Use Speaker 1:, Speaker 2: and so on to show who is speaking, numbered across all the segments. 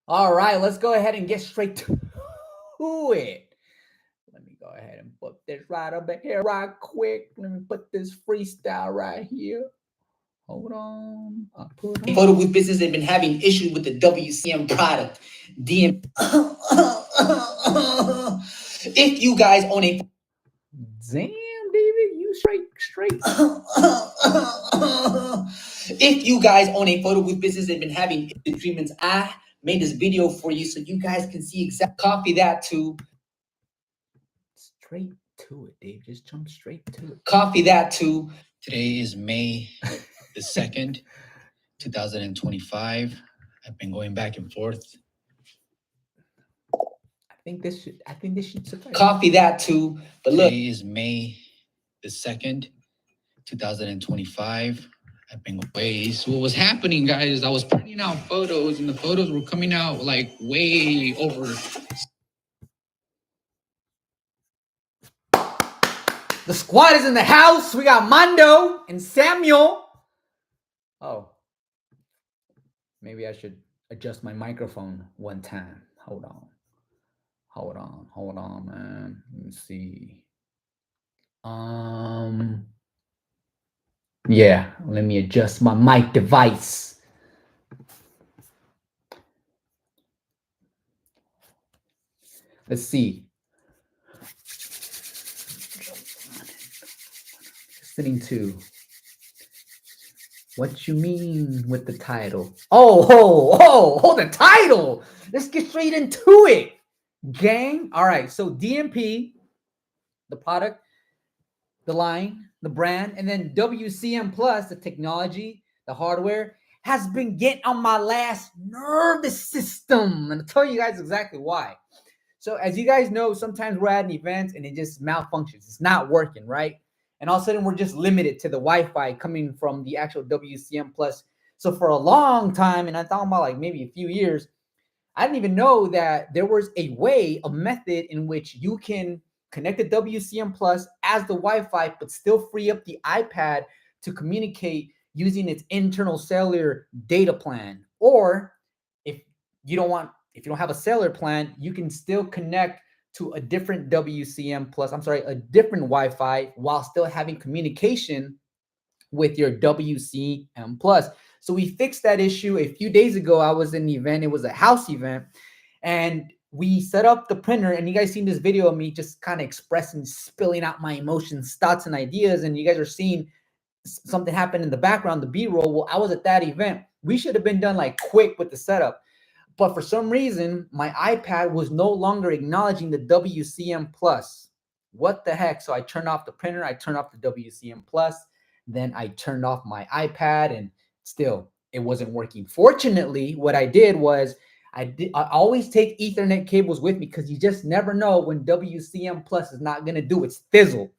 Speaker 1: All right, let's go ahead and get straight to it. Let me go ahead and put this right up here right quick. Let me put this freestyle right here. Hold on.
Speaker 2: Photo booth business, they've been having issues with the WCM product. DM. If you guys own a
Speaker 1: Damn, David, you straight.
Speaker 2: If you guys own a photo booth business, they've been having treatments. I made this video for you so you guys can see exactly. Copy that to
Speaker 1: straight to it, Dave. Just jump straight to it.
Speaker 2: Copy that to. Today is May the 2nd, 2025. I've been going back and forth.
Speaker 1: I think this should suffice.
Speaker 2: Copy that to. But look, today is May the 2nd, 2025. I've been ways. What was happening, guys? I was printing out photos, and the photos were coming out like way over.
Speaker 1: The squad is in the house. We got Mando and Samuel. Oh, maybe I should adjust my microphone one time. Hold on, man. Let me see. Yeah, let me adjust my mic device. Let's see. Listening to what you mean with the title. Oh, the title. Let's get straight into it, gang. All right, so DMP, the product, the line, the brand, and then WCM Plus, the technology, the hardware, has been getting on my last nervous system. And I'll tell you guys exactly why. So as you guys know, sometimes we're at an event and it just malfunctions. It's not working, right? And all of a sudden we're just limited to the Wi-Fi coming from the actual WCM Plus. So for a long time, and I'm talking about like maybe a few years, I didn't even know that there was a method in which you can connect the WCM Plus as the Wi-Fi, but still free up the iPad to communicate using its internal cellular data plan. Or if you don't have a cellular plan, you can still connect to a different WCM Plus, a different Wi-Fi while still having communication with your WCM Plus. So we fixed that issue a few days ago. I was in the event. It was a house event. And we set up the printer, and you guys seen this video of me just kind of expressing, spilling out my emotions, thoughts, and ideas. And you guys are seeing something happen in the background, the B-roll. Well, I was at that event. We should have been done like quick with the setup. But for some reason, my iPad was no longer acknowledging the WCM Plus. What the heck? So I turned off the printer. I turned off the WCM Plus. Then I turned off my iPad, and still it wasn't working. Fortunately, what I did was I always take Ethernet cables with me because you just never know when WCM Plus is not going to do its fizzle.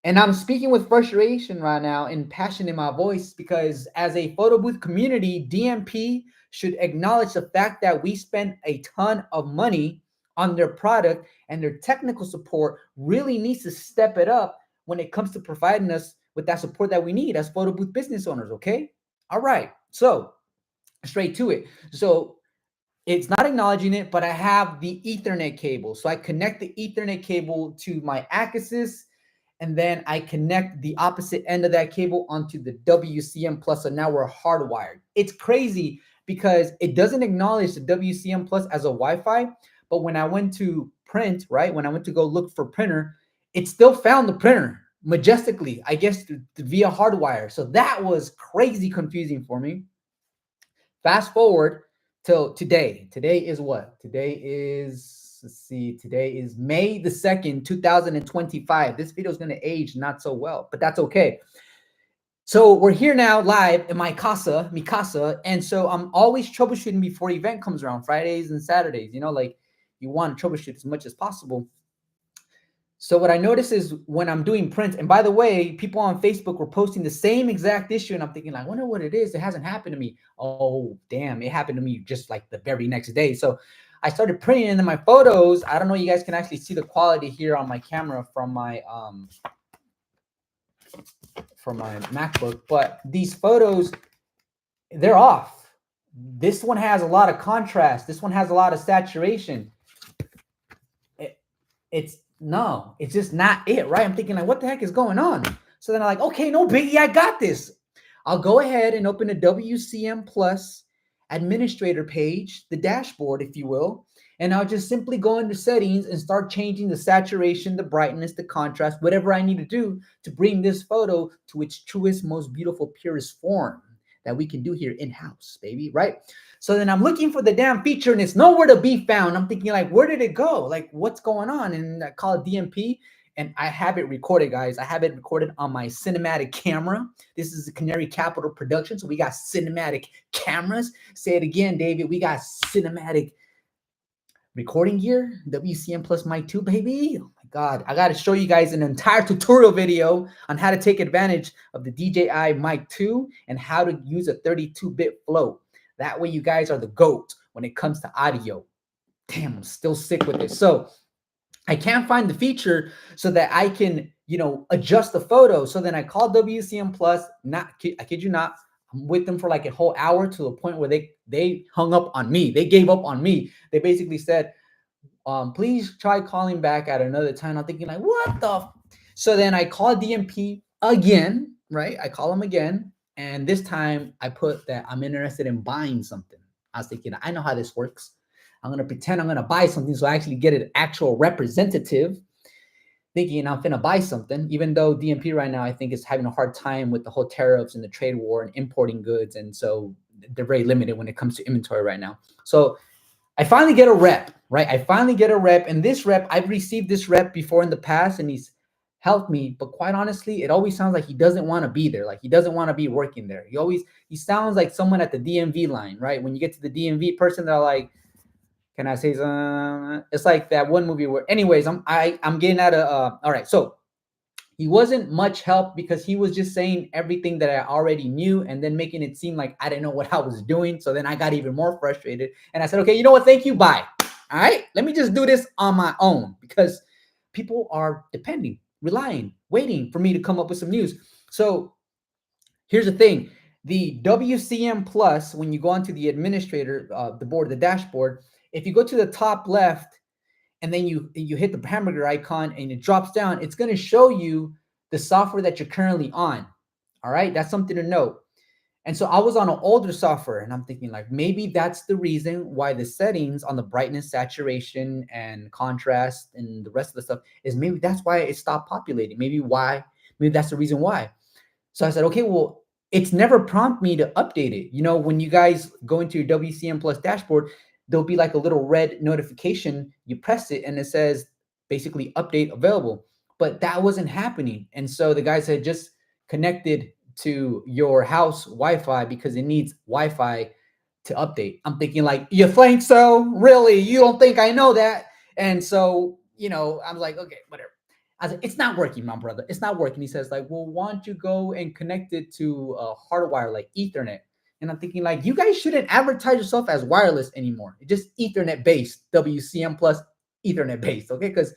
Speaker 1: And I'm speaking with frustration right now and passion in my voice because as a photo booth community, DMP should acknowledge the fact that we spend a ton of money on their product, and their technical support really needs to step it up when it comes to providing us with that support that we need as photo booth business owners, okay? All right, so straight to it. So it's not acknowledging it, but I have the Ethernet cable. So I connect the Ethernet cable to my Acasis, and then I connect the opposite end of that cable onto the WCM Plus. So now we're hardwired. It's crazy because it doesn't acknowledge the WCM Plus as a Wi-Fi, but when I went to print, right, when I went to go look for printer, it still found the printer majestically, I guess, via hardwire. So that was crazy confusing for me. Fast forward till today. Today is what? Today is, let's see, today is May the 2nd, 2025. This video is going to age not so well, but that's okay. So we're here now live in my casa, mi casa. And so I'm always troubleshooting before the event comes around, Fridays and Saturdays, you know, like you want to troubleshoot as much as possible. So what I notice is when I'm doing prints, and by the way, people on Facebook were posting the same exact issue, and I'm thinking, like, I wonder what it is. It hasn't happened to me. Oh, damn, it happened to me just like the very next day. So I started printing into my photos. I don't know, you guys can actually see the quality here on my camera from my for my MacBook, but these photos, they're off. This one has a lot of contrast. This one has a lot of saturation. It's just not it, right? I'm thinking like, what the heck is going on? So then I'm like, okay, no biggie, I got this. I'll go ahead and open the WCM Plus administrator page, the dashboard, if you will, and I'll just simply go into settings and start changing the saturation, the brightness, the contrast, whatever I need to do to bring this photo to its truest, most beautiful, purest form that we can do here in-house, baby, right? So then I'm looking for the damn feature and it's nowhere to be found. I'm thinking like, where did it go? Like, what's going on? And I call it DMP and I have it recorded, guys. I have it recorded on my cinematic camera. This is a Canary Capital production. So we got cinematic cameras. Say it again, David. We got cinematic recording gear, WCM Plus Mic 2, baby. Oh my God. I got to show you guys an entire tutorial video on how to take advantage of the DJI Mic 2 and how to use a 32-bit float. That way you guys are the GOAT when it comes to audio. Damn, I'm still sick with it. So I can't find the feature so that I can, adjust the photo. So then I called WCM Plus. I kid you not. I'm with them for like a whole hour to the point where they hung up on me. They gave up on me. They basically said, please try calling back at another time. I'm thinking like, what the? So then I called DMP again, right? I call them again. And this time I put that I'm interested in buying something. I was thinking, I know how this works. I'm going to pretend I'm going to buy something so I actually get an actual representative, thinking I'm going to buy something, even though DMP right now I think is having a hard time with the whole tariffs and the trade war and importing goods. And so they're very limited when it comes to inventory right now. So I finally get a rep, right? I finally get a rep. And this rep, I've received this rep before in the past and he's helped me. But quite honestly, it always sounds like he doesn't want to be there. Like he doesn't want to be working there. He sounds like someone at the DMV line, right? When you get to the DMV person, they're like, can I say something? It's like that one movie where, anyways, I'm getting out of, all right. So he wasn't much help because he was just saying everything that I already knew and then making it seem like I didn't know what I was doing. So then I got even more frustrated and I said, okay, you know what? Thank you. Bye. All right. Let me just do this on my own because people are depending, relying, waiting for me to come up with some news. So here's the thing. The WCM Plus, when you go onto the administrator, the board, the dashboard, if you go to the top left and then you hit the hamburger icon and it drops down, it's going to show you the software that you're currently on. All right. That's something to note. And so I was on an older software and I'm thinking like, maybe that's the reason why the settings on the brightness, saturation, and contrast and the rest of the stuff is maybe that's why it stopped populating. Maybe that's the reason why. So I said, okay, well, it's never prompt me to update it. When you guys go into your WCM Plus dashboard, there'll be like a little red notification. You press it and it says basically update available, but that wasn't happening. And so the guy said, just connected to your house Wi-Fi because it needs Wi-Fi to update. I'm thinking like, you think so? Really? You don't think I know that? And so, I'm like, okay, whatever. I said, it's not working, my brother. It's not working. He says like, well, why don't you go and connect it to a hardwire like Ethernet? And I'm thinking like, you guys shouldn't advertise yourself as wireless anymore. It's just Ethernet based, WCM Plus Ethernet based, okay? Because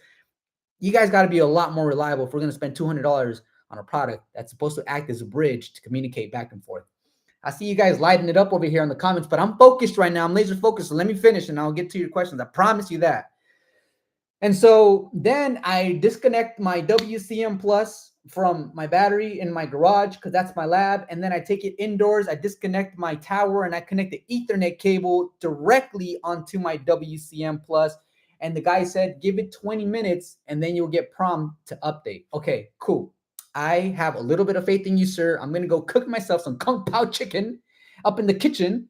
Speaker 1: you guys got to be a lot more reliable if we're going to spend $200 on a product that's supposed to act as a bridge to communicate back and forth. I see you guys lighting it up over here in the comments, but I'm focused right now. I'm laser focused. So let me finish and I'll get to your questions. I promise you that. And so then I disconnect my WCM Plus from my battery in my garage because that's my lab. And then I take it indoors. I disconnect my tower and I connect the Ethernet cable directly onto my WCM Plus. And the guy said, give it 20 minutes and then you'll get prompt to update. Okay, cool. I have a little bit of faith in you, sir. I'm going to go cook myself some Kung Pao chicken up in the kitchen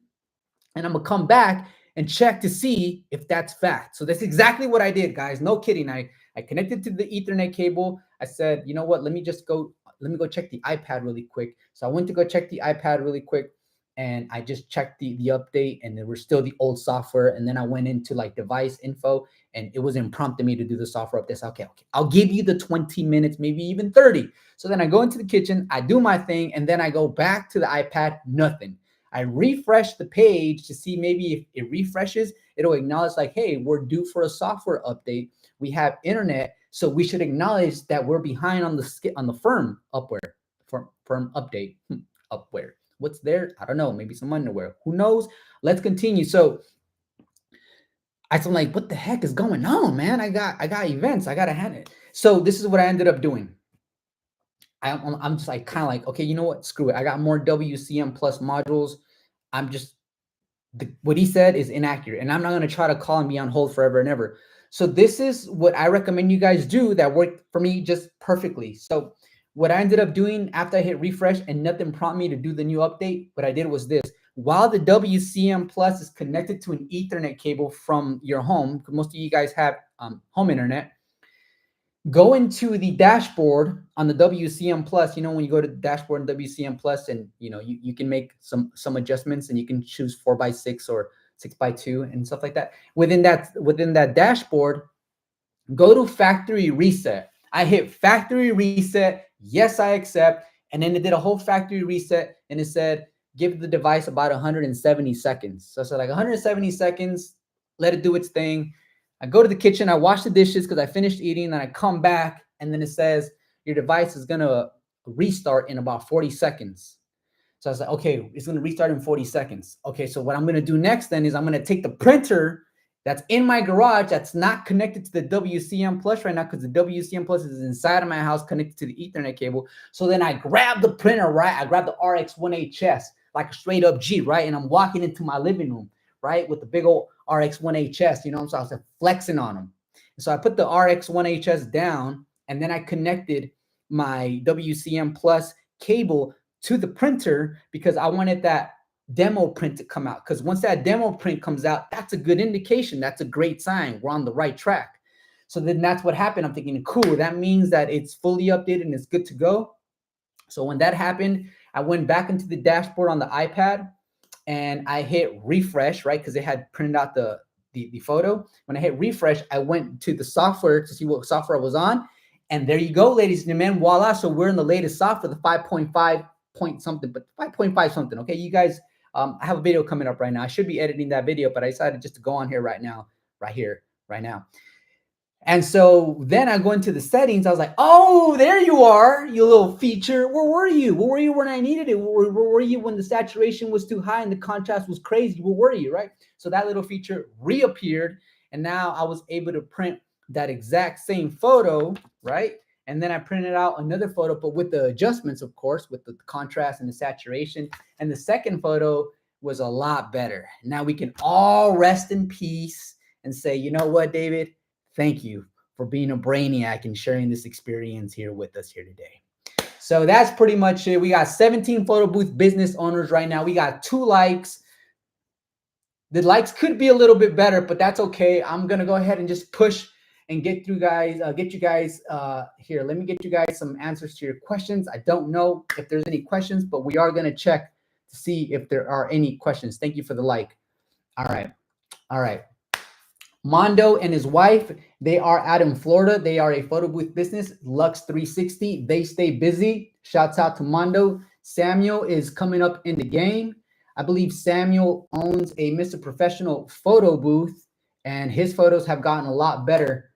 Speaker 1: and I'm going to come back and check to see if that's fact. So that's exactly what I did, guys. No kidding. I connected to the Ethernet cable. I said, you know what? Let me go check the iPad really quick. So I went to go check the iPad really quick and I just checked the update and there was still the old software. And then I went into like device info and it wasn't prompting me to do the software updates. Okay. I'll give you the 20 minutes, maybe even 30. So then I go into the kitchen, I do my thing, and then I go back to the iPad, nothing. I refresh the page to see maybe if it refreshes, it'll acknowledge like, hey, we're due for a software update. We have internet, so we should acknowledge that we're behind on the firmware firm update. Upwear. What's there? I don't know. Maybe some underwear. Who knows? Let's continue. So I'm like, what the heck is going on, man? I got events. I gotta hand it. So this is what I ended up doing. I'm just like kind of like, okay, you know what? Screw it. I got more WCM Plus modules. I'm just what he said is inaccurate, and I'm not gonna try to call and be on hold forever and ever. So this is what I recommend you guys do that worked for me just perfectly. So what I ended up doing after I hit refresh and nothing prompted me to do the new update, what I did was this. While the WCM Plus is connected to an Ethernet cable from your home, because most of you guys have home internet, go into the dashboard on the WCM Plus. You know, when you go to the dashboard in WCM Plus, and you can make some adjustments, and you can choose 4x6 or 6x2 and stuff like that. Within that dashboard, go to factory reset. I hit factory reset. Yes, I accept. And then it did a whole factory reset, and it said give the device about 170 seconds. So I said like 170 seconds, let it do its thing. I go to the kitchen, I wash the dishes because I finished eating, and I come back, and then it says your device is gonna restart in about 40 seconds. So I was like, okay, it's gonna restart in 40 seconds. Okay, so what I'm gonna do next then is I'm gonna take the printer that's in my garage that's not connected to the WCM Plus right now, because the WCM Plus is inside of my house connected to the Ethernet cable. So then I grab the printer, right? I grab the RX1HS, like a straight up G, right? And I'm walking into my living room, right? With the big old RX1HS, so I was flexing on them. So I put the RX1HS down, and then I connected my WCM Plus cable to the printer because I wanted that demo print to come out. Because once that demo print comes out, that's a good indication. That's a great sign. We're on the right track. So then that's what happened. I'm thinking, cool, that means that it's fully updated and it's good to go. So when that happened, I went back into the dashboard on the iPad and I hit refresh, right? Because they had printed out the photo. When I hit refresh, I went to the software to see what software I was on. And there you go, ladies and gentlemen, voila. So we're in the latest software, the 5.5 point something, but 5.5 something. Okay, you guys, I have a video coming up right now. I should be editing that video, but I decided just to go on here right now. And so then I go into the settings. I was like, oh, there you are, you little feature. Where were you? Where were you when I needed it? Where were you when the saturation was too high and the contrast was crazy? Where were you, right? So that little feature reappeared, and now I was able to print that exact same photo, right? And then I printed out another photo, but with the adjustments, of course, with the contrast and the saturation. And the second photo was a lot better. Now we can all rest in peace and say, you know what, David? Thank you for being a brainiac and sharing this experience here with us here today. So that's pretty much it. We got 17 photo booth business owners right now. We got 2 likes. The likes could be a little bit better, but that's okay. I'm going to go ahead and just push and get you guys here. Let me get you guys some answers to your questions. I don't know if there's any questions, but we are going to check to see if there are any questions. Thank you for the like. All right. Mondo and his wife, they are out in Florida. They are a photo booth business, Lux 360. They stay busy. Shouts out to Mondo. Samuel is coming up in the game. I believe Samuel owns a Mr.Professional photo booth, and his photos have gotten a lot better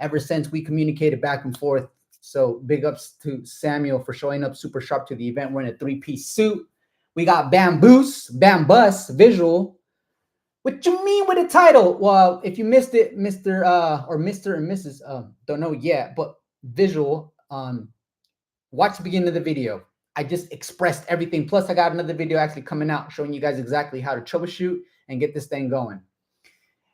Speaker 1: ever since we communicated back and forth. So big ups to Samuel for showing up super sharp to the event. We're in a 3-piece suit. We got Bambus Visual. What you mean with the title? Well, if you missed it, Mr. or Mr. and Mrs. Don't know yet, but Visual, watch the beginning of the video. I just expressed everything. Plus, I got another video actually coming out showing you guys exactly how to troubleshoot and get this thing going.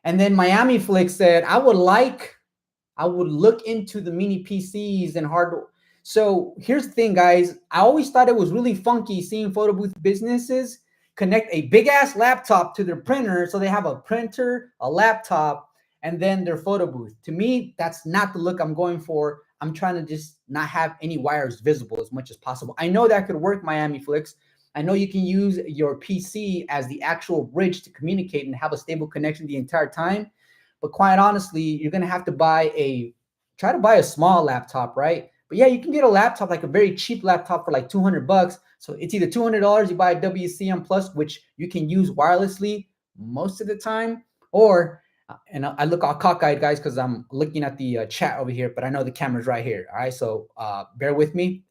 Speaker 1: And then Miami Flick said, I would look into the mini PCs and hardware. So here's the thing, guys. I always thought it was really funky seeing photo booth businesses connect a big ass laptop to their printer. So they have a printer, a laptop, and then their photo booth. To me, that's not the look I'm going for. I'm trying to just not have any wires visible as much as possible. I know that could work, Miami Flicks. I know you can use your PC as the actual bridge to communicate and have a stable connection the entire time. But quite honestly, you're going to have to try to buy a small laptop, right? But yeah, you can get a laptop, like a very cheap laptop for like $200. So it's either $200, you buy a WCM Plus, which you can use wirelessly most of the time, or And I look all cockeyed, guys, because I'm looking at the chat over here, but I know the camera's right here. All right, so bear with me.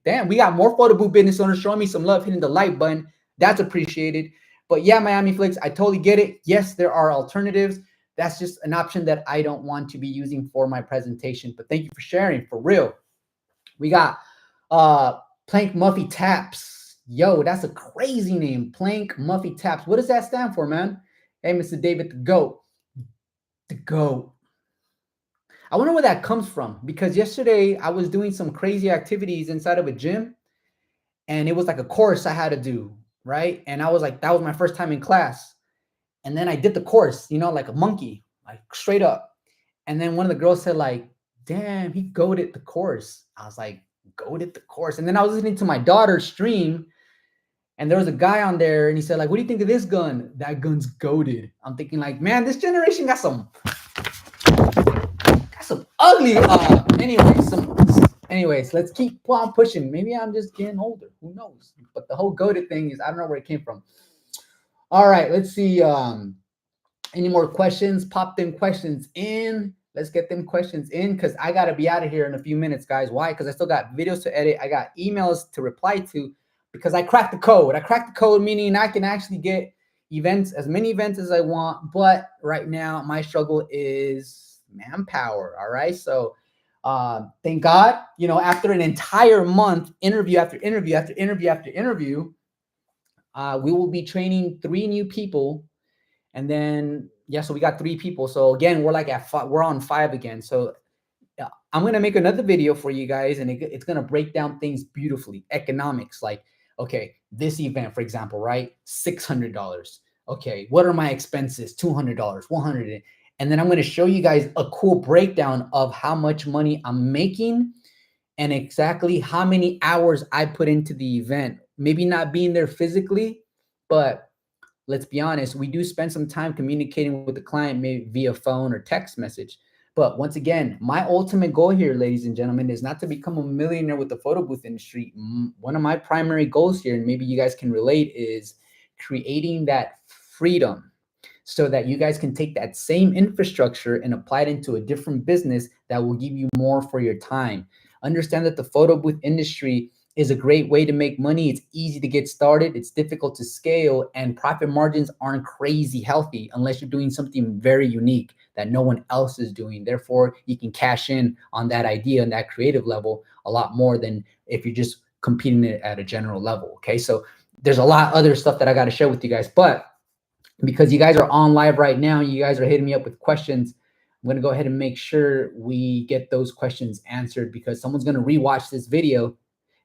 Speaker 1: Damn, we got more photo booth business owners showing me some love, hitting the like button. That's appreciated. But yeah, Miami Flicks, I totally get it. Yes, there are alternatives. That's just an option that I don't want to be using for my presentation. But thank you for sharing, for real. We got Plank Muffy Taps. Yo, that's a crazy name. Plank Muffy Taps. What does that stand for, man? Hey, Mr. David the GOAT. The GOAT. I wonder where that comes from, because yesterday I was doing some crazy activities inside of a gym, and it was like a course I had to do, right? And I was like, that was my first time in class. And then I did the course, like a monkey, like straight up. And then one of the girls said, like, damn, he goated the course. I was like, goated the course. And then I was listening to my daughter's stream, and there was a guy on there, and he said, like, what do you think of this gun? That gun's goated. I'm thinking, like, man, this generation got some ugly. Anyways, let's keep on pushing. Maybe I'm just getting older. Who knows? But the whole goated thing is, I don't know where it came from. All right, let's see. Any more questions? Pop them questions in. Let's get them questions in, because I got to be out of here in a few minutes, guys. Why? Because I still got videos to edit. I got emails to reply to, because I cracked the code. I cracked the code, meaning I can actually get events, as many events as I want. But right now, my struggle is manpower. All right. So thank God, after an entire month, interview after interview after interview after interview, we will be training 3 new people. And then, so we got 3 people. So again, we're like at 5, we're on 5 again. So I'm going to make another video for you guys, and it's going to break down things beautifully. Economics, like, okay, this event, for example, right? $600. Okay, what are my expenses? $200, $100. And then I'm going to show you guys a cool breakdown of how much money I'm making and exactly how many hours I put into the event. Maybe not being there physically, but let's be honest, we do spend some time communicating with the client, maybe via phone or text message. But once again, my ultimate goal here, ladies and gentlemen, is not to become a millionaire with the photo booth industry. One of my primary goals here, and maybe you guys can relate, is creating that freedom so that you guys can take that same infrastructure and apply it into a different business that will give you more for your time. Understand that the photo booth industry is a great way to make money. It's easy to get started. It's difficult to scale, and profit margins aren't crazy healthy unless you're doing something very unique that no one else is doing. Therefore, you can cash in on that idea and that creative level a lot more than if you're just competing it at a general level. Okay, so there's a lot of other stuff that I got to share with you guys, but because you guys are on live right now, you guys are hitting me up with questions, I'm going to go ahead and make sure we get those questions answered, because someone's going to rewatch this video.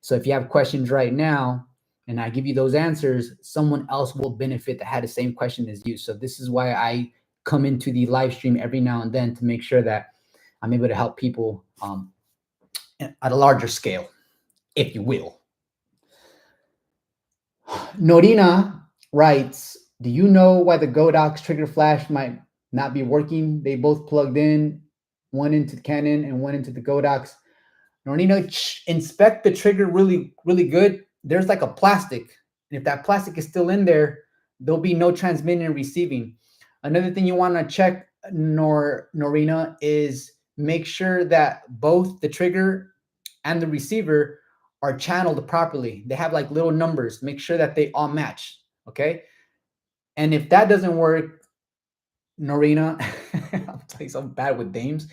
Speaker 1: So if you have questions right now and I give you those answers, someone else will benefit that had the same question as you. So this is why I come into the live stream every now and then, to make sure that I'm able to help people at a larger scale, if you will. Norina writes, do you know why the Godox trigger flash might not be working? They both plugged in, one into the Canon and one into the Godox. Norina, inspect the trigger really, really good. There's like a plastic. And if that plastic is still in there, there'll be no transmitting and receiving. Another thing you want to check, Norina, is make sure that both the trigger and the receiver are channeled properly. They have like little numbers. Make sure that they all match. Okay. And if that doesn't work, Norina, I'm telling you, so bad with names.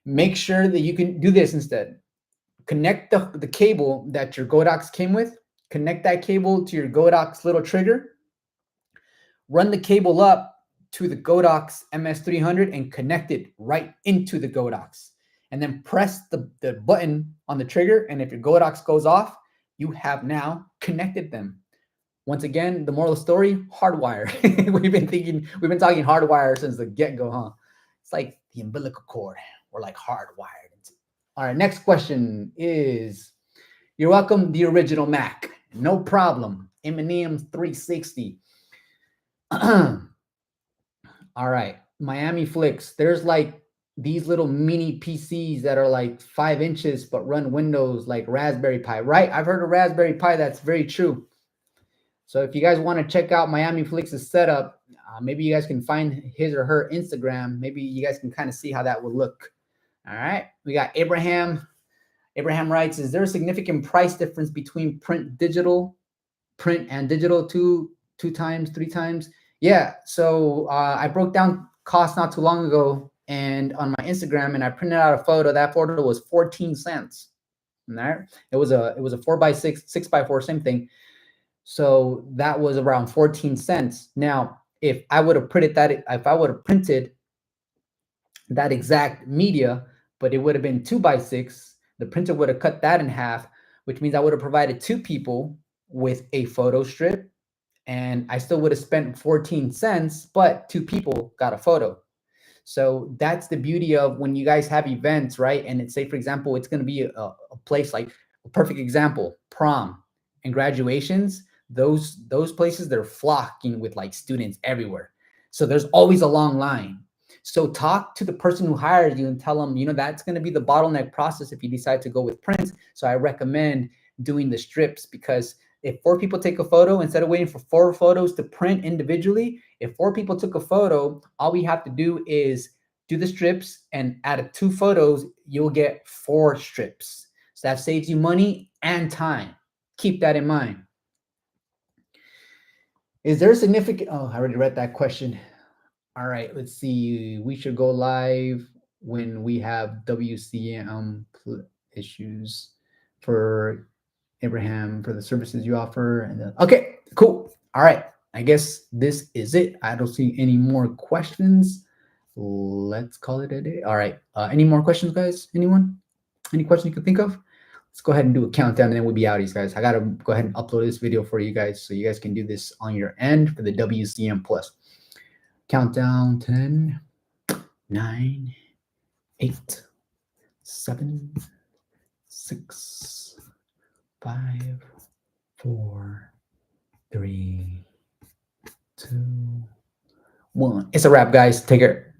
Speaker 1: Make sure that you can do this instead. Connect the cable that your Godox came with. Connect that cable to your Godox little trigger. Run the cable up to the Godox MS300 and connect it right into the Godox. And then press the button on the trigger. And if your Godox goes off, you have now connected them. Once again, the moral of the story, hardwire. we've been talking hardwire since the get-go, huh? It's like the umbilical cord. We're like hardwired. All right, next question is, you're welcome, the original Mac. No problem. M&M's 360. All right, Miami Flicks. There's like these little mini PCs that are like 5 inches but run Windows, like Raspberry Pi, right? I've heard of Raspberry Pi. That's very true. So if you guys want to check out Miami Flicks' setup, Maybe you guys can find his or her Instagram. Maybe you guys can kind of see how that would look. All right. We got Abraham. Abraham writes, is there a significant price difference between print and digital two times, three times? Yeah. So I broke down cost not too long ago and on my Instagram, and I printed out a photo. That photo was 14 cents. All right. It was a 4x6, 6x4, same thing. So that was around 14 cents. Now, if I would have printed that exact media, but it would have been 2x6, the printer would have cut that in half, which means I would have provided two people with a photo strip, and I still would have spent 14 cents, but two people got a photo. So that's the beauty of when you guys have events, right? And it's, say, for example, it's going to be a place like a perfect example, prom and graduations. Those places, they're flocking with like students everywhere. So there's always a long line. So talk to the person who hired you and tell them, that's going to be the bottleneck process if you decide to go with prints. So I recommend doing the strips, because if 4 people take a photo, instead of waiting for 4 photos to print individually, if 4 people took a photo, all we have to do is do the strips, and out of 2 photos, you'll get 4 strips. So that saves you money and time. Keep that in mind. Is there a significant, I already read that question. All right, let's see. We should go live when we have WCM issues for Abraham, for the services you offer. And then, okay, cool. All right, I guess this is it. I don't see any more questions. Let's call it a day. All right. Any more questions, guys? Anyone? Any question you can think of? Let's go ahead and do a countdown, and then we'll be out, guys. I gotta go ahead and upload this video for you guys, so you guys can do this on your end for the WCM Plus. Countdown: 10, 9, 8, 7, 6, 5, 4, 3, 2, 1. It's a wrap, guys. Take care.